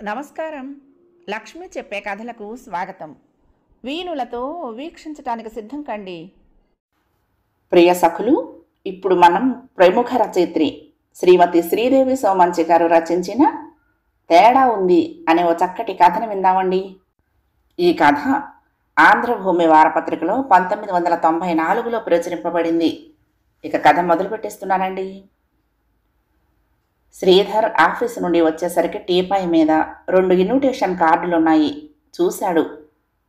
నమస్కారం. లక్ష్మి చెప్పే కథలకు స్వాగతం. వీణులతో వీక్షించటానికి సిద్ధం కండి. ప్రియ సఖులు, ఇప్పుడు మనం ప్రముఖ రచయిత్రి శ్రీమతి శ్రీదేవి సోమంచి గారు రచించిన తేడా ఉంది అనే ఓ చక్కటి కథను విందామండి. ఈ కథ ఆంధ్రభూమి వారపత్రికలో 1994లో ప్రచురింపబడింది. ఇక కథ మొదలు పెట్టేస్తున్నానండి. శ్రీధర్ ఆఫీసు నుండి వచ్చేసరికి టీపాయ్ మీద 2 ఇన్విటేషన్ కార్డులున్నాయి. చూశాడు.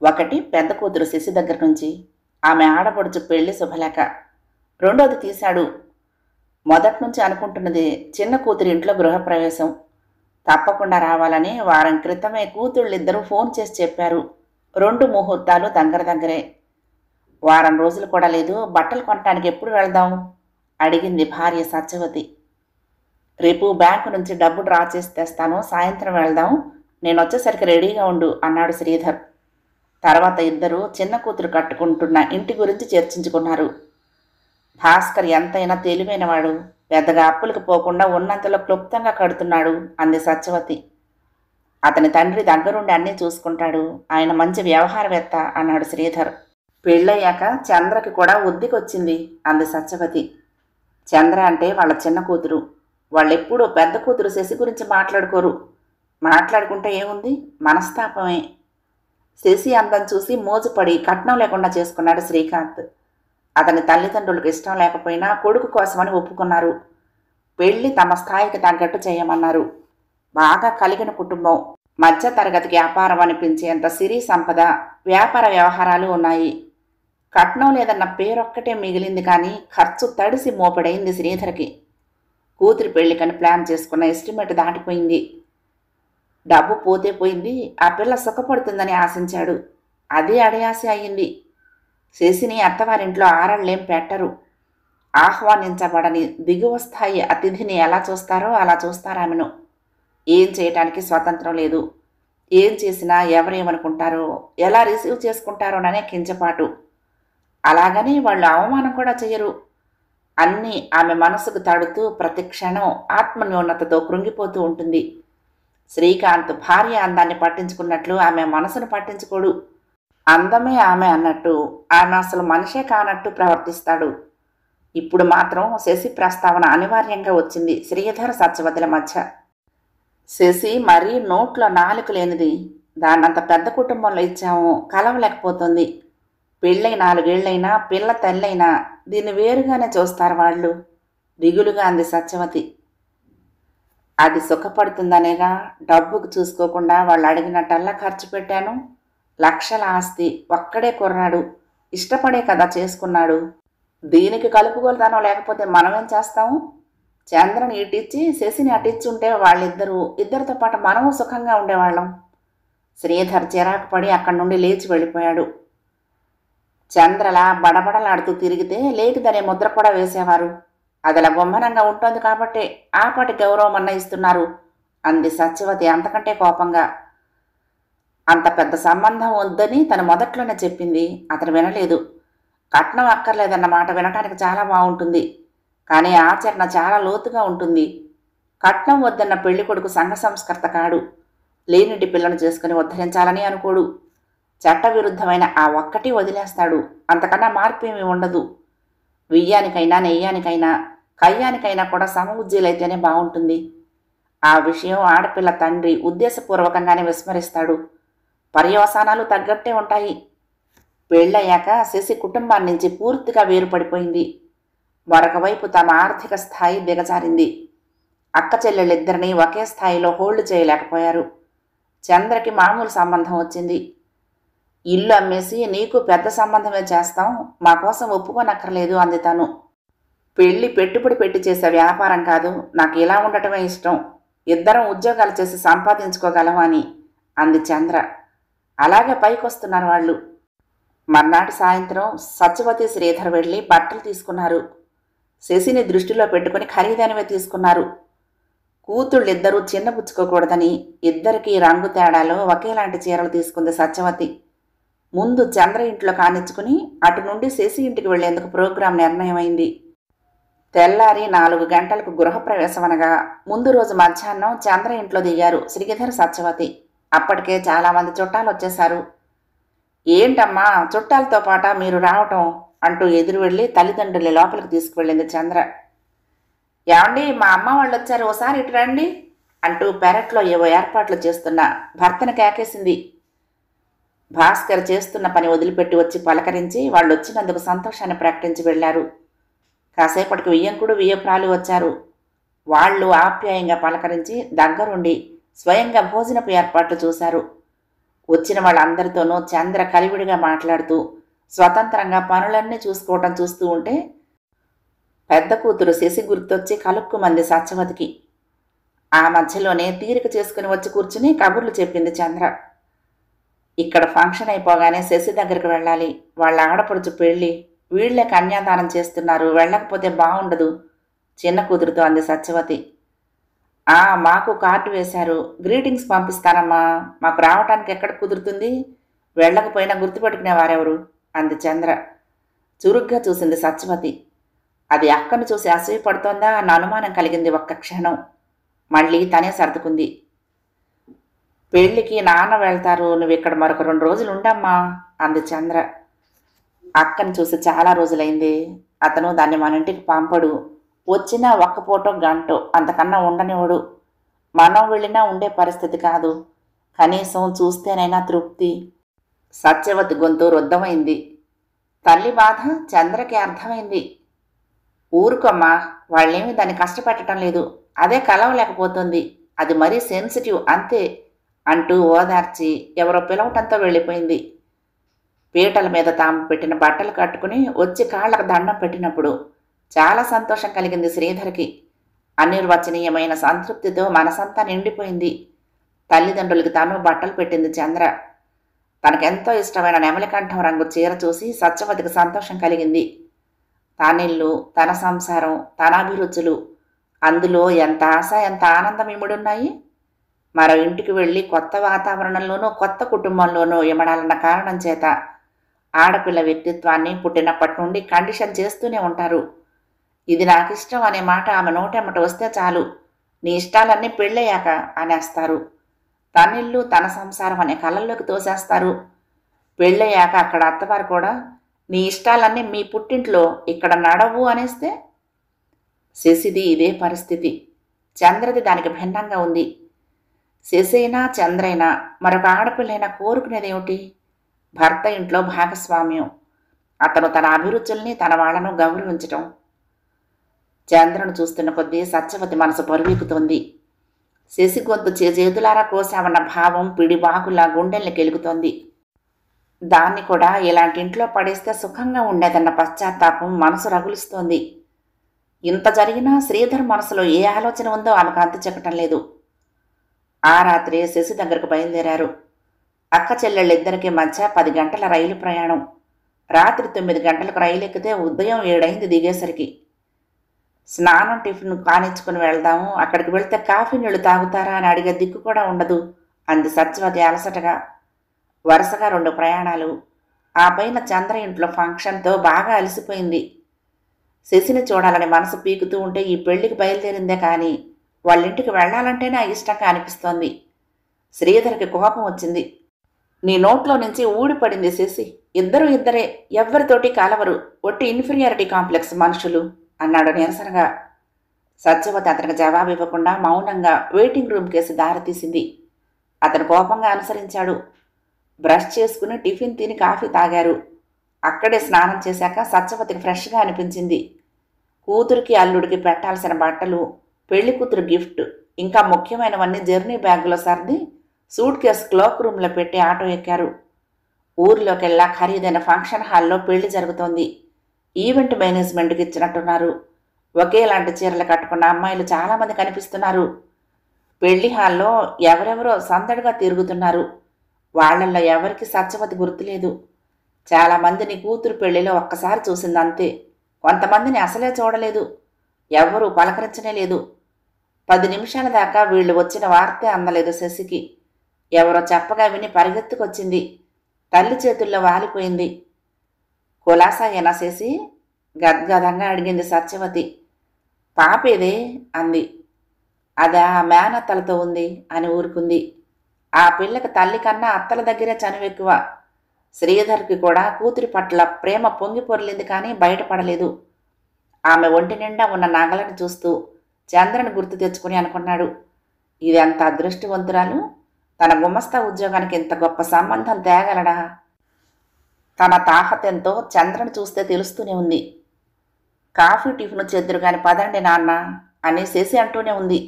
ఒకటి పెద్ద కూతురు శశి దగ్గర నుంచి, ఆమె ఆడపడుచు పెళ్లి శుభలేఖ. రెండోది తీశాడు. మొదటి నుంచి అనుకుంటున్నది చిన్న కూతురి ఇంట్లో గృహప్రవేశం. తప్పకుండా రావాలని వారం క్రితమే కూతుళ్ళిద్దరూ ఫోన్ చేసి చెప్పారు. 2 ముహూర్తాలు దగ్గరే. వారం రోజులు కూడా లేదు. బట్టలు కొనటానికి ఎప్పుడు వెళ్దాం అడిగింది భార్య సత్యవతి. రేపు బ్యాంకు నుంచి డబ్బు డ్రా చేసి తెస్తాను, సాయంత్రం వెళ్దాం, నేను వచ్చేసరికి రెడీగా ఉండు అన్నాడు శ్రీధర్. తర్వాత ఇద్దరు చిన్న కూతురు కట్టుకుంటున్న ఇంటి గురించి చర్చించుకున్నారు. భాస్కర్ ఎంతైనా తెలివైనవాడు, పెద్దగా అప్పులకు పోకుండా ఉన్నంతలో క్లుప్తంగా కడుతున్నాడు అంది సత్యవతి. అతని తండ్రి దగ్గరుండి అన్నీ చూసుకుంటాడు, ఆయన మంచి వ్యవహారవేత్త అన్నాడు శ్రీధర్. పెళ్ళయ్యాక చంద్రకి కూడా ఉద్దికొచ్చింది అంది సత్యవతి. చంద్ర అంటే వాళ్ళ చిన్న కూతురు. వాళ్ళెప్పుడూ పెద్ద కూతురు శశి గురించి మాట్లాడుకోరు. మాట్లాడుకుంటే ఏముంది, మనస్తాపమే. శశి అందం చూసి మోజుపడి కట్నం లేకుండా చేసుకున్నాడు శ్రీకాంత్. అతని తల్లిదండ్రులకు ఇష్టం లేకపోయినా కొడుకు కోసమని ఒప్పుకున్నారు. పెళ్లి తమ స్థాయికి తగ్గట్టు చేయమన్నారు. బాగా కలిగిన కుటుంబం. మధ్య తరగతికి వ్యాపారం అనిపించేంత సిరి సంపద, వ్యాపార వ్యవహారాలు ఉన్నాయి. కట్నం లేదన్న పేరొక్కటే మిగిలింది, కానీ ఖర్చు తడిసి మోపడైంది శ్రీధర్కి. కూతురి పెళ్లికని ప్లాన్ చేసుకున్న ఎస్టిమేట్ దాటిపోయింది. డబ్బు పోతే పోయింది, ఆ పిల్ల సుఖపడుతుందని ఆశించాడు. అదే అడయాసి అయ్యింది. శశిని అత్తవారింట్లో ఆరళ్ళేం పెట్టరు. ఆహ్వానించబడని దిగువ స్థాయి అతిథిని ఎలా చూస్తారో అలా చూస్తారామెను. ఏం చేయటానికి స్వతంత్రం లేదు. ఏం చేసినా ఎవరేమనుకుంటారో, ఎలా రిసీవ్ చేసుకుంటారోననే కించపాటు. అలాగని వాళ్ళు అవమానం కూడా చేయరు. అన్నీ ఆమె మనసుకు తడుతూ ప్రతి క్షణం ఆత్మన్యూనతతో కృంగిపోతూ ఉంటుంది. శ్రీకాంత్ భార్య అందాన్ని పట్టించుకున్నట్లు ఆమె మనసును పట్టించుకోడు. అందమే ఆమె అన్నట్టు ఆమె అసలు మనిషే కానట్టు ప్రవర్తిస్తాడు. ఇప్పుడు మాత్రం శశి ప్రస్తావన అనివార్యంగా వచ్చింది శ్రీధర్ సత్యవతుల మధ్య. శశి మరీ నోట్లో నాలుక లేనిది. దాన్నంత పెద్ద కుటుంబంలో ఇచ్చాము, కలవలేకపోతుంది. పెళ్ళై 4 ఏళ్లైనా పిల్ల తల్లైనా దీన్ని వేరుగానే చూస్తారు వాళ్ళు, దిగులుగా అంది సత్యవతి. అది సుఖపడుతుందనేగా డబ్బుకు చూసుకోకుండా వాళ్ళు అడిగినట్టల్లా ఖర్చు పెట్టాను. లక్షల ఆస్తి, ఒక్కడే కుర్రాడు, ఇష్టపడే కదా చేసుకున్నాడు. దీనికి కలుపుగోలుతనం లేకపోతే మనమేం చేస్తాము? చంద్రని ఇటిచ్చి శశిని అటిచ్చి ఉంటే ఇద్దరితో పాటు మనము సుఖంగా ఉండేవాళ్ళం. శ్రీధర్ చిరాకు పడి అక్కడి నుండి లేచి వెళ్ళిపోయాడు. చంద్రలా బడబడలాడుతూ తిరిగితే లేకిదనే ముద్ర కూడా వేసేవారు. అదలా బొమ్మనంగా ఉంటుంది కాబట్టే ఆపాటి గౌరవం అన్న ఇస్తున్నారు అంది సత్యవతి అంతకంటే కోపంగా. అంత పెద్ద సంబంధం వద్దని తను మొదట్లోనే చెప్పింది. అతను వినలేదు. కట్నం అక్కర్లేదన్న మాట వినటానికి చాలా బాగుంటుంది, కానీ ఆచరణ చాలా లోతుగా ఉంటుంది. కట్నం వద్దన్న పెళ్లి కొడుకు సంఘ సంస్కర్త కాడు. లేనిటి పిల్లను చేసుకుని ఉద్ధరించాలని అనుకోడు. చట్టవిరుద్ధమైన ఆ ఒక్కటి వదిలేస్తాడు. అంతకన్నా మార్పేమీ ఉండదు. వియ్యానికైనా నెయ్యానికైనా కయ్యానికైనా కూడా సమఉజ్జీలైతేనే బాగుంటుంది. ఆ విషయం ఆడపిల్ల తండ్రి ఉద్దేశపూర్వకంగానే విస్మరిస్తాడు. పర్యవసానాలు తగ్గట్టే ఉంటాయి. పెళ్ళయ్యాక శశి కుటుంబాన్ని నుంచి పూర్తిగా వేరుపడిపోయింది. మరొక వైపు తమ ఆర్థిక స్థాయి దిగజారింది. అక్క చెల్లెళ్ళిద్దరినీ ఒకే స్థాయిలో హోల్డ్ చేయలేకపోయారు. చంద్రకి మామూలు సంబంధం వచ్చింది. ఇల్లు అమ్మేసి నీకు పెద్ద సంబంధమే చేస్తాం, మా కోసం ఒప్పుకోనక్కర్లేదు అంది తను. పెళ్లి పెట్టుబడి పెట్టి చేసే వ్యాపారం కాదు, నాకు ఇలా ఉండటమే ఇష్టం, ఇద్దరం ఉద్యోగాలు చేసి సంపాదించుకోగలం అని అంది చంద్ర. అలాగే పైకొస్తున్నారు వాళ్ళు. మర్నాటి సాయంత్రం సత్యవతి శ్రీధర్ వెళ్ళి బట్టలు తీసుకున్నారు. శశిని దృష్టిలో పెట్టుకుని ఖరీదైనవే తీసుకున్నారు. కూతుళ్ళిద్దరూ చిన్నపుచ్చుకోకూడదని ఇద్దరికీ రంగు తేడాలో ఒకేలాంటి చీరలు తీసుకుంది సత్యవతి. ముందు చంద్ర ఇంట్లో కానిచ్చుకుని అటు నుండి శశి ఇంటికి వెళ్లేందుకు ప్రోగ్రాం నిర్ణయమైంది. తెల్లారి 4 గంటలకు గృహప్రవేశం అనగా ముందు రోజు మధ్యాహ్నం చంద్ర ఇంట్లో దిగారు శ్రీధర్ సత్యవతి. అప్పటికే చాలామంది చుట్టాలు వచ్చేశారు. ఏంటమ్మా చుట్టాలతో పాట మీరు రావటం అంటూ ఎదురు వెళ్ళి తల్లిదండ్రుల్ని లోపలికి తీసుకువెళ్ళింది చంద్ర. ఏమండి మా అమ్మ వాళ్ళు వచ్చారు, ఓసారి ఇటు రండి అంటూ పెరట్లో ఏవో ఏర్పాట్లు చేస్తున్న భర్తను కేకేసింది. భాస్కర్ చేస్తున్న పని వదిలిపెట్టి వచ్చి పలకరించి వాళ్ళు వచ్చినందుకు సంతోషాన్ని ప్రకటించి వెళ్లారు. కాసేపటికి వియ్యంకుడు వియ్యప్రాలు వచ్చారు. వాళ్ళు ఆప్యాయంగా పలకరించి దగ్గరుండి స్వయంగా భోజనపు ఏర్పాట్లు చూశారు. వచ్చిన వాళ్ళందరితోనూ చంద్ర కలివిడిగా మాట్లాడుతూ స్వతంత్రంగా పనులన్నీ చూసుకోవటం చూస్తూ ఉంటే పెద్ద కూతురు శశి గుర్తొచ్చి కలుక్కుమంది సత్యవతికి. ఆ మధ్యలోనే తీరిక చేసుకుని వచ్చి కూర్చుని కబుర్లు చెప్పింది చంద్ర. ఇక్కడ ఫంక్షన్ అయిపోగానే శశి దగ్గరికి వెళ్ళాలి, వాళ్ళ ఆడపడుచు పెళ్ళి, వీళ్లే కన్యాదానం చేస్తున్నారు, వెళ్ళకపోతే బాగుండదు చిన్న కూతురుతో అంది సత్యవతి. మాకు కార్డు వేశారు, గ్రీటింగ్స్ పంపిస్తానమ్మా, మాకు రావటానికి ఎక్కడ కుదురుతుంది, వెళ్ళకపోయినా గుర్తుపెట్టుకునేవారెవరు అంది చంద్ర. చురుగ్గా చూసింది సత్యవతి. అది అక్కను చూసి అసూయపడుతోందా అన్న అనుమానం కలిగింది ఒక్క క్షణం. మళ్ళీ తనే సర్దుకుంది. పెళ్లికి నాన్న వెళ్తారు, నువ్వు ఇక్కడ మరొక 2 రోజులు ఉండమ్మా అంది చంద్ర. అక్కను చూసి చాలా రోజులైంది, అతను దాన్ని మన ఇంటికి పంపడు, వచ్చినా ఒక్క పూటో గంటో అంతకన్నా ఉండనివాడు, మనం వెళ్ళినా ఉండే పరిస్థితి కాదు, కనీసం చూస్తేనైనా తృప్తి. సత్యవతి గొంతు రుద్ధమైంది. తల్లి బాధ చంద్రకి అర్థమైంది. ఊరుకోమ్మా, వాళ్ళేమీ దాన్ని కష్టపెట్టడం లేదు, అదే కలవలేకపోతుంది, అది మరీ సెన్సిటివ్ అంతే అంటూ ఓదార్చి ఎవరో పిలవటంతో వెళ్ళిపోయింది. పీటల మీద తాము పెట్టిన బట్టలు కట్టుకుని వచ్చి కాళ్లకు దండం పెట్టినప్పుడు చాలా సంతోషం కలిగింది శ్రీధర్కి. అనిర్వచనీయమైన సంతృప్తితో మనసంతా నిండిపోయింది. తల్లిదండ్రులకి తాను బట్టలు పెట్టింది చంద్ర. తనకెంతో ఇష్టమైన నెమలికంఠం రంగు చీర చూసి సత్యవతికి సంతోషం కలిగింది. తానిల్లు, తన సంసారం, తన అభిరుచులు, అందులో ఎంత ఆశ ఎంత ఆనందం ఇముడున్నాయి. మరో ఇంటికి వెళ్ళి కొత్త వాతావరణంలోనూ కొత్త కుటుంబంలోనూ ఇమడాలన్న కారణం చేత ఆడపిల్ల వ్యక్తిత్వాన్ని పుట్టినప్పటి నుండి కండిషన్ చేస్తూనే ఉంటారు. ఇది నాకిష్టం అనే మాట ఆమె నోటెమ్మట వస్తే చాలు, నీ ఇష్టాలన్నీ పెళ్ళయ్యాక అనేస్తారు. తనిల్లు తన సంసారం అనే కళ్ళల్లోకి తోసేస్తారు. పెళ్ళయ్యాక అక్కడ అత్తవారు కూడా నీ ఇష్టాలన్నీ మీ పుట్టింట్లో ఇక్కడ నడవు అనేస్తే. శశిది ఇదే పరిస్థితి. చంద్రది దానికి భిన్నంగా ఉంది. శశైనా చంద్రైనా మరొక ఆడపిల్లైనా కోరుకునేదేమిటి? భర్త ఇంట్లో భాగస్వామ్యం, అతను తన అభిరుచుల్ని తన వాళ్లను గౌరవించటం. చంద్రను చూస్తున్న కొద్దీ సత్యవతి మనసు పరువెక్కుతోంది. శశి గొంతు చేతులారా కోసామన్న భావం పిడిబాకులా గుండెల్ని కెలుగుతోంది. దాన్ని కూడా ఇలాంటి ఇంట్లో పడేస్తే సుఖంగా ఉండేదన్న పశ్చాత్తాపం మనసు రగులుస్తోంది. ఇంత జరిగినా శ్రీధర్ మనసులో ఏ ఆలోచన ఉందో ఆమెకు అంతు చెక్కటం లేదు. ఆ రాత్రి శశి దగ్గరకు బయలుదేరారు. అక్క చెల్లెళ్ళిద్దరికీ మధ్య 10 గంటల రైలు ప్రయాణం. రాత్రి 9 గంటలకు రైలు ఎక్కితే ఉదయం 7 అయింది దిగేసరికి. స్నానం టిఫిన్ కానిచ్చుకుని వెళ్దాము, అక్కడికి వెళ్తే కాఫీ నీళ్లు తాగుతారా అని అడిగే దిక్కు కూడా ఉండదు అంది సత్యవతి అలసటగా. వరుసగా 2 ప్రయాణాలు, ఆ పైన చంద్ర ఇంట్లో ఫంక్షన్తో బాగా అలసిపోయింది. శశిని చూడాలని మనసు పీకుతూ ఉంటే ఈ పెళ్లికి బయలుదేరిందే కానీ వాళ్ళింటికి వెళ్లాలంటేనే ఇష్టంగా అనిపిస్తోంది. శ్రీధర్కి కోపం వచ్చింది. నీ నోట్లో నుంచి ఊడిపడింది శశి, ఇద్దరు ఇద్దరే, ఎవ్వరితోటి కలవరు, ఒట్టి ఇన్ఫీరియారిటీ కాంప్లెక్స్ మనుషులు అన్నాడు నిరసనగా. సత్యవతి అతనికి జవాబు ఇవ్వకుండా మౌనంగా వెయిటింగ్ రూమ్ కేసి దారితీసింది. అతను కోపంగా అనుసరించాడు. బ్రష్ చేసుకుని టిఫిన్ తిని కాఫీ తాగారు. అక్కడే స్నానం చేశాక సత్యవతికి ఫ్రెష్గా అనిపించింది. కూతురికి అల్లుడికి పెట్టాల్సిన బట్టలు, పెళ్లి కూతురు గిఫ్ట్, ఇంకా ముఖ్యమైనవన్నీ జర్నీ బ్యాగ్లో సర్ది సూట్ కేసు క్లోక్ రూమ్లో పెట్టి ఆటో ఎక్కారు. ఊరిలోకెల్లా ఖరీదైన ఫంక్షన్ హాల్లో పెళ్లి జరుగుతోంది. ఈవెంట్ మేనేజ్మెంట్కి ఇచ్చినట్టున్నారు. ఒకేలాంటి చీరలు కట్టుకున్న అమ్మాయిలు చాలామంది కనిపిస్తున్నారు. పెళ్లి హాల్లో ఎవరెవరో సందడిగా తిరుగుతున్నారు. వాళ్లల్లో ఎవరికి సత్యవతి గుర్తులేదు. చాలామందిని కూతురు పెళ్లిలో ఒక్కసారి చూసిందంతే. కొంతమందిని అసలే చూడలేదు. ఎవ్వరూ పలకరించనే లేదు. 10 నిమిషాల దాకా వీళ్లు వచ్చిన వార్తే అందలేదు శశికి. ఎవరో చెప్పగా విని పరిగెత్తుకొచ్చింది. తల్లి చేతుల్లో వాలిపోయింది. కులాసా ఏనా శశి? గద్గదంగా అడిగింది సత్యవతి. పాపేదే అంది. అదా మేనత్తలతో ఉంది అని ఊరుకుంది. ఆ పిల్లకి తల్లి కన్నా అత్తల దగ్గరే చనువెక్కువ. శ్రీధర్కి కూడా కూతురి పట్ల ప్రేమ పొంగి పొర్లింది కానీ బయటపడలేదు. ఆమె ఒంటి నిండా ఉన్న నగలను చూస్తూ చంద్రని గుర్తు తెచ్చుకుని అనుకున్నాడు, ఇది అంత అదృష్టవంతురాలు, తన గుమస్తా ఉద్యోగానికి ఇంత గొప్ప సంబంధం తేగలడా? తన తాహతెంతో చంద్రని చూస్తే తెలుస్తూనే ఉంది. కాఫీ టిఫిన్ చెద్దురు గాని పదండి నాన్న అని శశి అంటూనే ఉంది.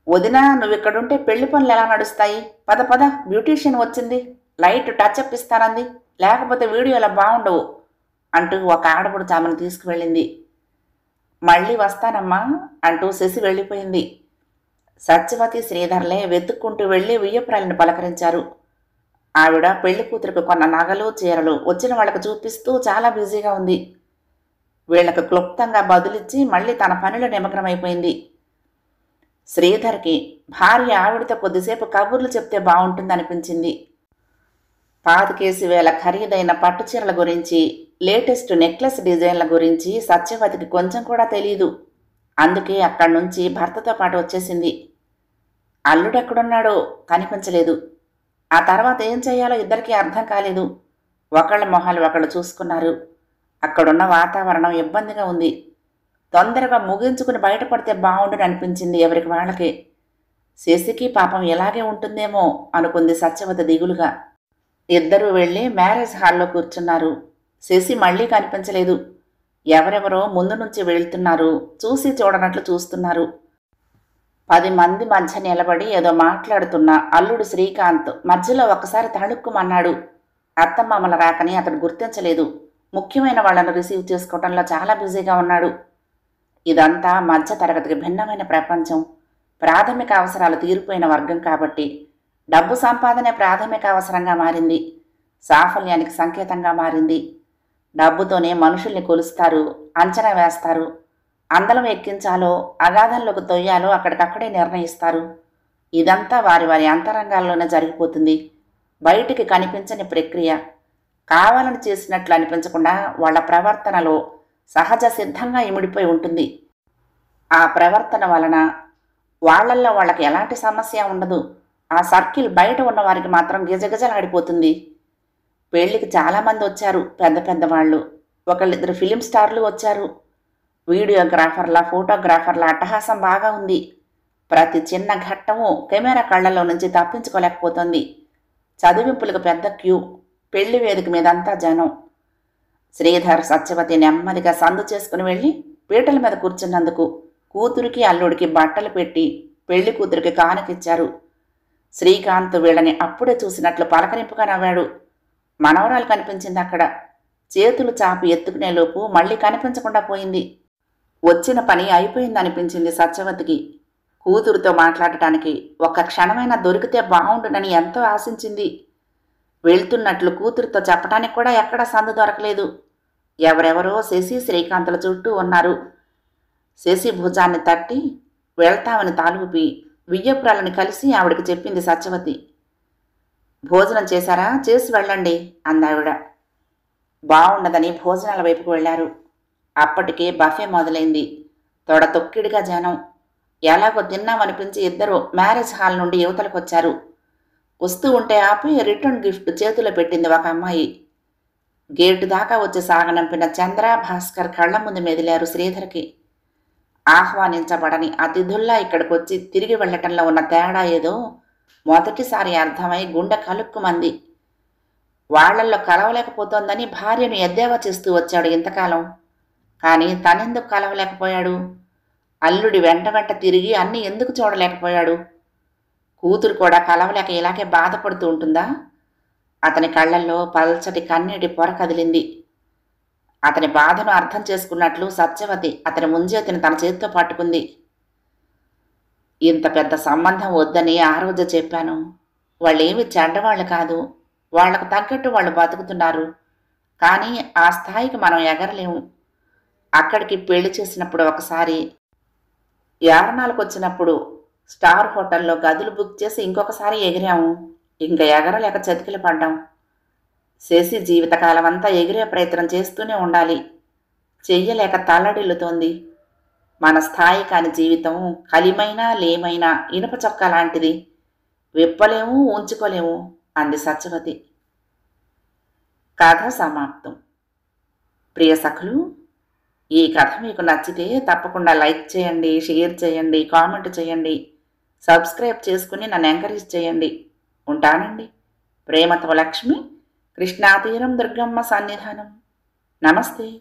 వదినా, నువ్విక్కడుంటే పెళ్లి పనులు ఎలా నడుస్తాయి? పద పద, బ్యూటీషియన్ వచ్చింది, లైట్ టచ్అప్ ఇస్తానంది, లేకపోతే వీడియోలా బాగుండవు అంటూ ఒక ఆడపడుచు ఆమెను తీసుకువెళ్ళింది. మళ్ళీ వస్తానమ్మా అంటూ శశి వెళ్ళిపోయింది. సత్యవతి శ్రీధర్లే వెతుక్కుంటూ వెళ్ళి వియ్యపురాలిని పలకరించారు. ఆవిడ పెళ్లి కూతురికి కొన్న నగలు చీరలు వచ్చిన వాళ్ళకు చూపిస్తూ చాలా బిజీగా ఉంది. వీళ్లకు క్లుప్తంగా బదులిచ్చి మళ్ళీ తన పనిలో నిమగ్నమైపోయింది. శ్రీధర్కి భార్య ఆవిడతో కొద్దిసేపు కబుర్లు చెప్తే బాగుంటుందనిపించింది. 25,000 ఖరీదైన పట్టు చీరల గురించి, లేటెస్ట్ నెక్లెస్ డిజైన్ల గురించి సత్యవతికి కొంచెం కూడా తెలీదు. అందుకే అక్కడి నుంచి భర్తతో పాటు వచ్చేసింది. అల్లుడెక్కడున్నాడో కనిపించలేదు. ఆ తర్వాత ఏం చేయాలో ఇద్దరికీ అర్థం కాలేదు. ఒకళ్ళ మొహాలు ఒకళ్ళు చూసుకున్నారు. అక్కడున్న వాతావరణం ఇబ్బందిగా ఉంది. తొందరగా ముగించుకుని బయటపడితే బాగుండుని అనిపించింది ఎవరికి వాళ్ళకి. శశికి పాపం ఇలాగే ఉంటుందేమో అనుకుంది సత్యవతి దిగులుగా. ఇద్దరూ వెళ్ళి మ్యారేజ్ హాల్లో కూర్చున్నారు. శశి మళ్ళీ కనిపించలేదు. ఎవరెవరో ముందు నుంచి వెళ్తున్నారు, చూసి చూడనట్లు చూస్తున్నారు. 10 మంది మధ్య నిలబడి ఏదో మాట్లాడుతున్న అల్లుడు శ్రీకాంత్ మధ్యలో ఒకసారి తళుక్కుమన్నాడు. అత్తమామల రాకని అతడు గుర్తించలేదు. ముఖ్యమైన వాళ్లను రిసీవ్ చేసుకోవడంలో చాలా బిజీగా ఉన్నాడు. ఇదంతా మధ్య తరగతికి భిన్నమైన ప్రపంచం. ప్రాథమిక అవసరాలు తీరిపోయిన వర్గం కాబట్టి డబ్బు సంపాదనే ప్రాథమిక అవసరంగా మారింది. సాఫల్యానికి సంకేతంగా మారింది. డబ్బుతోనే మనుషుల్ని కొలుస్తారు, అంచనా వేస్తారు. అందలం ఎక్కించాలో అగాధంలోకి తొయ్యాలో అక్కడికక్కడే నిర్ణయిస్తారు. ఇదంతా వారి వారి అంతరంగాల్లోనే జరిగిపోతుంది. బయటికి కనిపించని ప్రక్రియ. కావాలని చేసినట్లు అనిపించకుండా వాళ్ల ప్రవర్తనలో సహజ సిద్ధంగా ఇమిడిపోయి ఉంటుంది. ఆ ప్రవర్తన వలన వాళ్లల్లో వాళ్ళకి ఎలాంటి సమస్య ఉండదు. ఆ సర్కిల్ బయట ఉన్న వారికి మాత్రం గిజగిజలాడిపోతుంది. పెళ్లికి చాలామంది వచ్చారు, పెద్ద పెద్ద వాళ్ళు. ఒకళ్ళిద్దరు ఫిలిం స్టార్లు వచ్చారు. వీడియోగ్రాఫర్ల, ఫోటోగ్రాఫర్ల అట్టహాసం బాగా ఉంది. ప్రతి చిన్న ఘట్టము కెమెరా కళ్లలో నుంచి తప్పించుకోలేకపోతుంది. చదివింపులకు పెద్ద క్యూ. పెళ్లి వేదిక మీదంతా జనం. శ్రీధర్ సత్యవతి నెమ్మదిగా సందు చేసుకుని వెళ్ళి పీటల మీద కూర్చున్నందుకు కూతురికి అల్లుడికి బట్టలు పెట్టి పెళ్లి కూతురికి కానుకిచ్చారు. శ్రీకాంత్ వీళ్ళని అప్పుడే చూసినట్లు పలకరింపుగా నవ్వాడు. మనవరాలు కనిపించింది అక్కడ. చేతులు చాపి ఎత్తుకునేలోపు మళ్ళీ కనిపించకుండా పోయింది. వచ్చిన పని అయిపోయిందనిపించింది సత్యవతికి. కూతురుతో మాట్లాడటానికి ఒక్క క్షణమైనా దొరికితే బాగుండునని ఎంతో ఆశించింది. వెళ్తున్నట్లు కూతురుతో చెప్పడానికి కూడా ఎక్కడా సందు దొరకలేదు. ఎవరెవరో శశి శ్రీకాంతుల చుట్టూ ఉన్నారు. శశి భుజాన్ని తట్టి వెళ్తామని తాలూపి వియ్యపురాలని కలిసి ఆవిడకి చెప్పింది సత్యవతి. భోజనం చేశారా? చేసి వెళ్ళండి అందావిడ. బాగుండదని భోజనాల వైపుకు వెళ్లారు. అప్పటికే బఫే మొదలైంది. తొడ తొక్కిడిగా జనం. ఎలాగో తిన్నామనిపించి ఇద్దరు మ్యారేజ్ హాల్ నుండి యువతలకొచ్చారు. వస్తూ ఉంటే ఆపి రిటర్న్ గిఫ్ట్ చేతిలో పెట్టింది ఒక అమ్మాయి. గేటు దాకా వచ్చి సాగనంపిన చంద్ర, భాస్కర్ కళ్ల ముందు మెదిలారు శ్రీధర్కి. ఆహ్వానించబడని అతిథుల్లా ఇక్కడికొచ్చి తిరిగి వెళ్లటంలో ఉన్న తేడా ఏదో మొదటిసారి అర్థమై గుండె కలుక్కుమంది. వాళ్లల్లో కలవలేకపోతోందని భార్యను ఎద్దేవా చేస్తూ వచ్చాడు ఇంతకాలం. కానీ తనెందుకు కలవలేకపోయాడు? అల్లుడి వెంట వెంట తిరిగి అన్నీ ఎందుకు చూడలేకపోయాడు? కూతురు కూడా కలవలేక ఇలాగే బాధపడుతూ ఉంటుందా? అతని కళ్లల్లో పల్చటి కన్నీటి పొర కదిలింది. అతని బాధను అర్థం చేసుకున్నట్లు సత్యవతి అతని ముంజేతిని తన చేతితో పట్టుకుంది. ఇంత పెద్ద సంబంధం వద్దని ఆ రోజు చెప్పాను. వాళ్ళేమి చెడ్డవాళ్ళు కాదు. వాళ్లకు తగ్గట్టు వాళ్ళు బతుకుతున్నారు. కానీ ఆ స్థాయికి మనం ఎగరలేము. అక్కడికి పెళ్లి చేసినప్పుడు ఒకసారి, యారణాలకు వచ్చినప్పుడు స్టార్ హోటల్లో గదులు బుక్ చేసి ఇంకొకసారి ఎగిరాము. ఇంకా ఎగరలేక చతికిల పడ్డాం. శశి జీవితకాలం అంతా ఎగిరే ప్రయత్నం చేస్తూనే ఉండాలి. చెయ్యలేక తల్లడిల్లుతోంది. మన స్థాయి కాని జీవితం కలిమైనా లేమైనా ఇనుప చొక్కా లాంటిది. విప్పలేము, ఉంచుకోలేము అంది సత్యవతి. కథ సమాప్తం. ప్రియ సఖులు, ఈ కథ మీకు నచ్చితే తప్పకుండా లైక్ చేయండి, షేర్ చేయండి, కామెంట్ చేయండి, సబ్స్క్రైబ్ చేసుకుని నన్ను ఎంకరేజ్ చేయండి. ఉంటానండి. ప్రేమతో లక్ష్మి, కృష్ణాతీరం దుర్గమ్మ సన్నిధానం. నమస్తే.